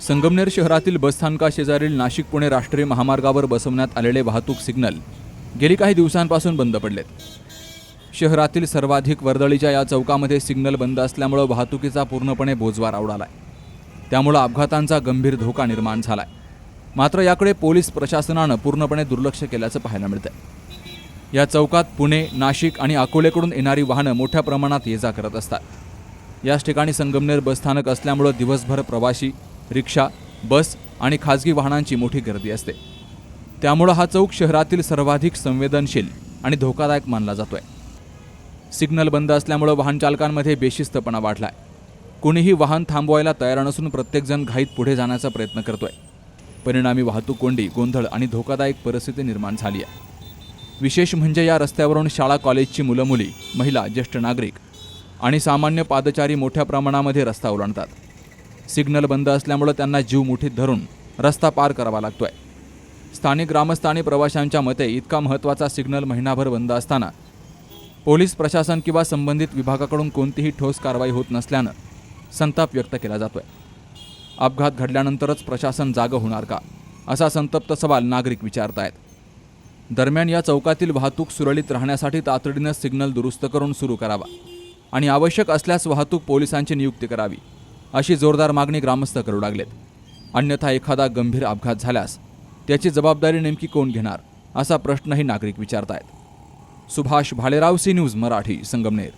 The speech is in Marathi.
संगमनेर शहरातील बसस्थानकाशेजारील नाशिक पुणे राष्ट्रीय महामार्गावर बसवण्यात आलेले वाहतूक सिग्नल गेली काही दिवसांपासून बंद पडलेत. शहरातील सर्वाधिक वर्दळीच्या या चौकामध्ये सिग्नल बंद असल्यामुळे वाहतुकीचा पूर्णपणे बोजवारा उडालाय. त्यामुळे अपघातांचा गंभीर धोका निर्माण झालाय. मात्र याकडे पोलीस प्रशासनानं पूर्णपणे दुर्लक्ष केल्याचं पाहायला मिळतंय. या चौकात पुणे, नाशिक आणि अकोलेकडून येणारी वाहनं मोठ्या प्रमाणात ये जा करत असतात. याच ठिकाणी संगमनेर बसस्थानक असल्यामुळे दिवसभर प्रवासी, रिक्षा, बस आणि खाजगी वाहनांची मोठी गर्दी असते. त्यामुळे हा चौक शहरातील सर्वाधिक संवेदनशील आणि धोकादायक मानला जातोय. सिग्नल बंद असल्यामुळे वाहन चालकांमध्ये बेशिस्तपणा वाढलाय. कोणीही वाहन थांबवायला तयार नसून प्रत्येकजण घाईत पुढे जाण्याचा प्रयत्न करतोय. परिणामी वाहतूक कोंडी, गोंधळ आणि धोकादायक परिस्थिती निर्माण झाली आहे. विशेष म्हणजे या रस्त्यावरून शाळा कॉलेजची मुलं-मुली, महिला, ज्येष्ठ नागरिक आणि सामान्य पादचारी मोठ्या प्रमाणामध्ये रस्ता ओलांडतात. सिग्नल बंद असल्यामुळे त्यांना जीव मुठीत धरून रस्ता पार करावा लागतोय. स्थानिक ग्रामस्थ आणि प्रवाशांच्या मते इतका महत्त्वाचा सिग्नल महिनाभर बंद असताना पोलीस प्रशासन किंवा संबंधित विभागाकडून कोणतीही ठोस कारवाई होत नसल्यानं संताप व्यक्त केला जातोय. अपघात घडल्यानंतरच प्रशासन जागं होणार का, असा संतप्त सवाल नागरिक विचारतायत. दरम्यान या चौकातील वाहतूक सुरळीत राहण्यासाठी तातडीनं सिग्नल दुरुस्त करून सुरू करावा आणि आवश्यक असल्यास वाहतूक पोलिसांची नियुक्ती करावी, अशी जोरदार मागणी ग्रामस्थ करू लागलेत. अन्यथा एखादा गंभीर अपघात झाल्यास त्याची जबाबदारी नेमकी कोण घेणार, असा प्रश्नही नागरिक विचारतायत. Subhash Bhalerao, C news Marathi, Sangamner.